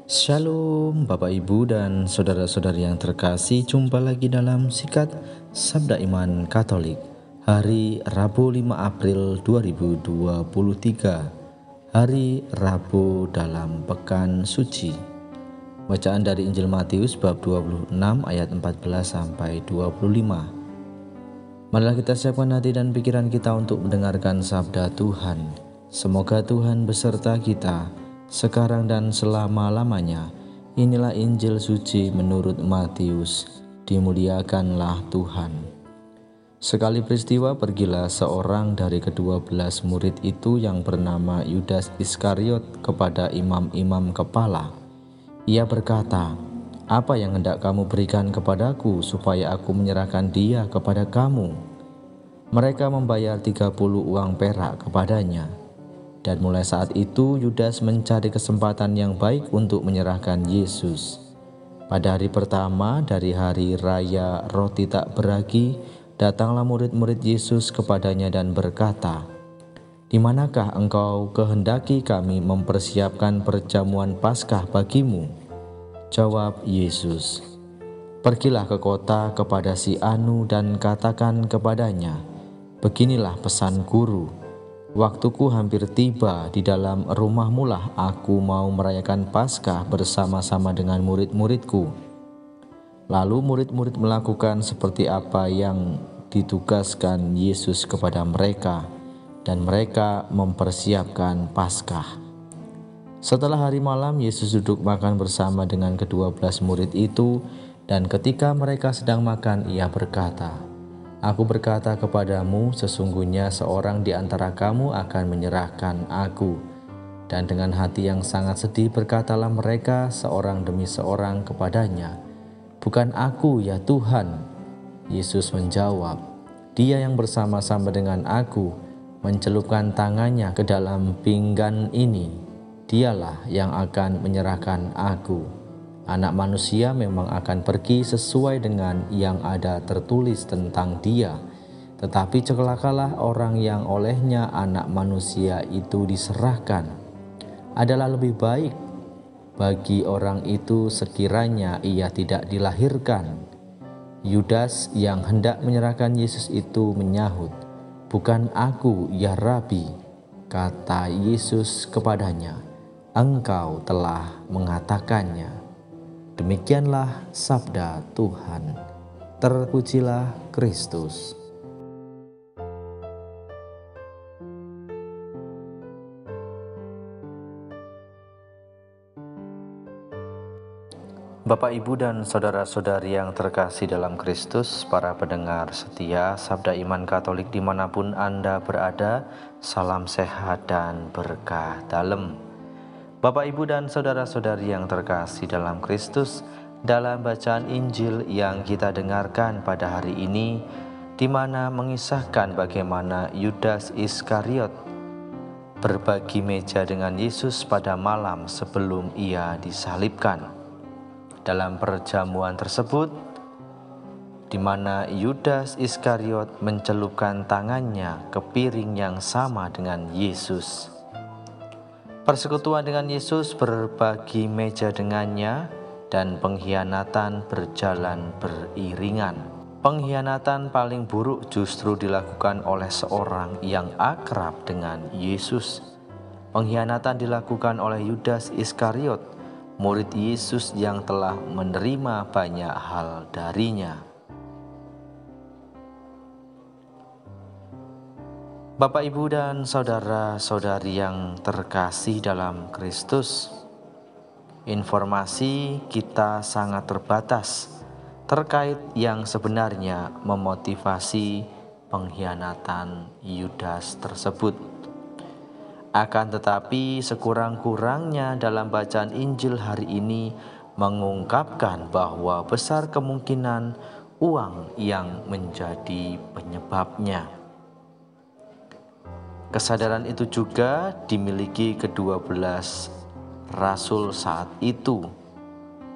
Shalom Bapak Ibu dan saudara-saudari yang terkasih, jumpa lagi dalam Sikat Sabda Iman Katolik hari Rabu 5 April 2023, hari Rabu dalam Pekan Suci. Bacaan dari Injil Matius bab 26 ayat 14 sampai 25. Marilah kita siapkan hati dan pikiran kita untuk mendengarkan sabda Tuhan. Semoga Tuhan beserta kita sekarang dan selama-lamanya. Inilah Injil suci menurut Matius. Dimuliakanlah Tuhan. Sekali peristiwa, pergilah seorang dari ke-12 murid itu yang bernama Yudas Iskariot kepada imam-imam kepala. Ia berkata, "Apa yang hendak kamu berikan kepadaku supaya aku menyerahkan dia kepada kamu?" Mereka membayar 30 uang perak kepadanya. Dan mulai saat itu Yudas mencari kesempatan yang baik untuk menyerahkan Yesus. Pada hari pertama dari hari raya roti tak beragi, datanglah murid-murid Yesus kepadanya dan berkata, "Di manakah engkau kehendaki kami mempersiapkan perjamuan Paskah bagimu?" Jawab Yesus, "Pergilah ke kota kepada si Anu dan katakan kepadanya, beginilah pesan Guru, waktuku hampir tiba, di dalam rumahmu lah aku mau merayakan Paskah bersama-sama dengan murid-muridku." Lalu murid-murid melakukan seperti apa yang ditugaskan Yesus kepada mereka, dan mereka mempersiapkan Paskah. Setelah hari malam, Yesus duduk makan bersama dengan ke-12 murid itu, dan ketika mereka sedang makan, ia berkata, "Aku berkata kepadamu, sesungguhnya seorang di antara kamu akan menyerahkan aku." Dan dengan hati yang sangat sedih berkatalah mereka seorang demi seorang kepadanya, "Bukan aku, ya Tuhan." Yesus menjawab, "Dia yang bersama-sama dengan aku mencelupkan tangannya ke dalam pinggan ini, dialah yang akan menyerahkan aku. Anak manusia memang akan pergi sesuai dengan yang ada tertulis tentang dia. Tetapi celakalah orang yang olehnya anak manusia itu diserahkan. Adalah lebih baik bagi orang itu sekiranya ia tidak dilahirkan." Yudas yang hendak menyerahkan Yesus itu menyahut, "Bukan aku, ya Rabi." Kata Yesus kepadanya, "Engkau telah mengatakannya." Demikianlah sabda Tuhan. Terpujilah Kristus. Bapak, Ibu, dan saudara-saudari yang terkasih dalam Kristus, para pendengar setia Sabda Iman Katolik dimanapun Anda berada, salam sehat dan berkah dalam. Bapak, Ibu, dan saudara-saudari yang terkasih dalam Kristus, dalam bacaan Injil yang kita dengarkan pada hari ini, di mana mengisahkan bagaimana Yudas Iskariot berbagi meja dengan Yesus pada malam sebelum ia disalibkan. Dalam perjamuan tersebut, di mana Yudas Iskariot mencelupkan tangannya ke piring yang sama dengan Yesus. Persekutuan dengan Yesus, berbagi meja dengannya, dan pengkhianatan berjalan beriringan. Pengkhianatan paling buruk justru dilakukan oleh seorang yang akrab dengan Yesus. Pengkhianatan dilakukan oleh Yudas Iskariot, murid Yesus yang telah menerima banyak hal darinya. Bapak, Ibu, dan saudara-saudari yang terkasih dalam Kristus, informasi kita sangat terbatas terkait yang sebenarnya memotivasi pengkhianatan Yudas tersebut. Akan tetapi sekurang-kurangnya dalam bacaan Injil hari ini mengungkapkan bahwa besar kemungkinan uang yang menjadi penyebabnya. Kesadaran itu juga dimiliki ke-12 rasul saat itu.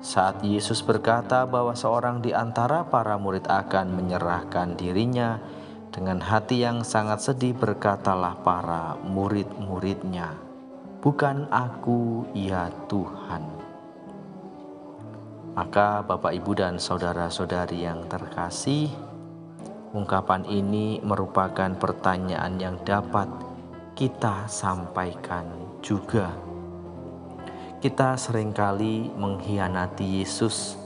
Saat Yesus berkata bahwa seorang di antara para murid akan menyerahkan dirinya, dengan hati yang sangat sedih berkatalah para murid-muridnya, "Bukan aku, ya Tuhan." Maka Bapak, Ibu, dan saudara-saudari yang terkasih, ungkapan ini merupakan pertanyaan yang dapat kita sampaikan juga. Kita seringkali mengkhianati Yesus.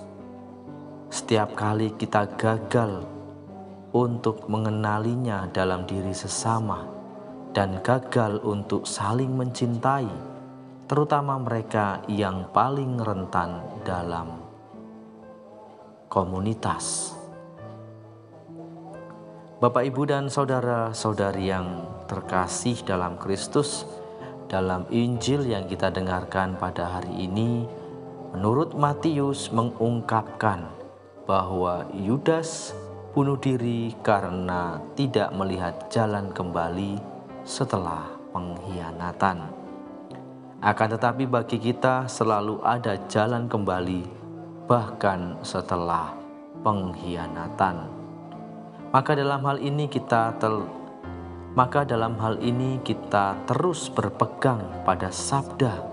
Setiap kali kita gagal untuk mengenalinya dalam diri sesama dan gagal untuk saling mencintai, terutama mereka yang paling rentan dalam komunitas. Bapak, Ibu, dan saudara-saudari yang terkasih dalam Kristus, dalam Injil yang kita dengarkan pada hari ini, menurut Matius mengungkapkan bahwa Yudas bunuh diri karena tidak melihat jalan kembali setelah pengkhianatan. Akan tetapi bagi kita selalu ada jalan kembali bahkan setelah pengkhianatan. Maka dalam hal ini kita terus berpegang pada sabda.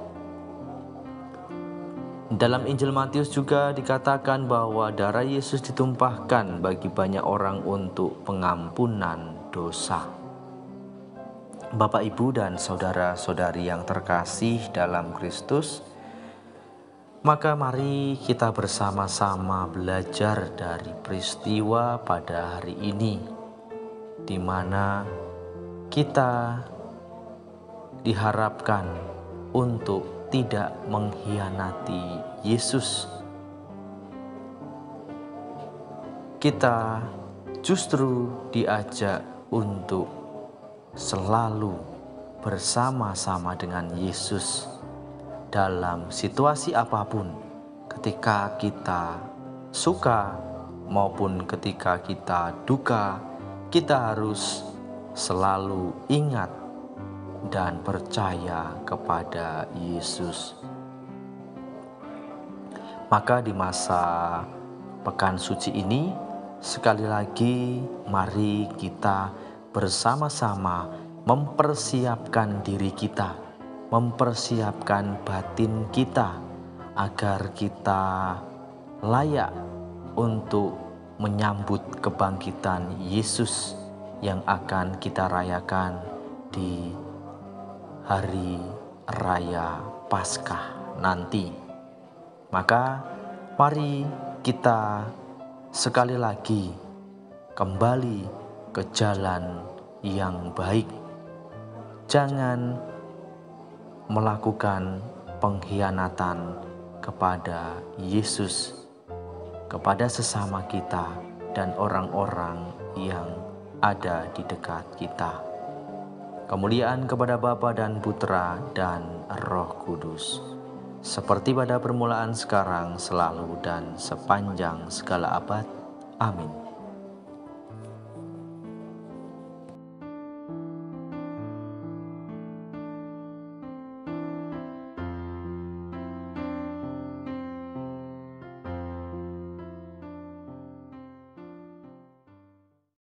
Dalam Injil Matius juga dikatakan bahwa darah Yesus ditumpahkan bagi banyak orang untuk pengampunan dosa. Bapak, Ibu, dan saudara-saudari yang terkasih dalam Kristus, maka mari kita bersama-sama belajar dari peristiwa pada hari ini, di mana kita diharapkan untuk tidak mengkhianati Yesus. Kita justru diajak untuk selalu bersama-sama dengan Yesus dalam situasi apapun, ketika kita suka maupun ketika kita duka. Kita harus selalu ingat dan percaya kepada Yesus. Maka di masa Pekan Suci ini, sekali lagi mari kita bersama-sama mempersiapkan diri kita, mempersiapkan batin kita agar kita layak untuk menyambut kebangkitan Yesus yang akan kita rayakan di hari raya Paskah nanti. Maka mari kita sekali lagi kembali ke jalan yang baik. Jangan melakukan pengkhianatan kepada Yesus, kepada sesama kita dan orang-orang yang ada di dekat kita. Kemuliaan kepada Bapa dan Putra dan Roh Kudus, seperti pada permulaan, sekarang, selalu, dan sepanjang segala abad. Amin.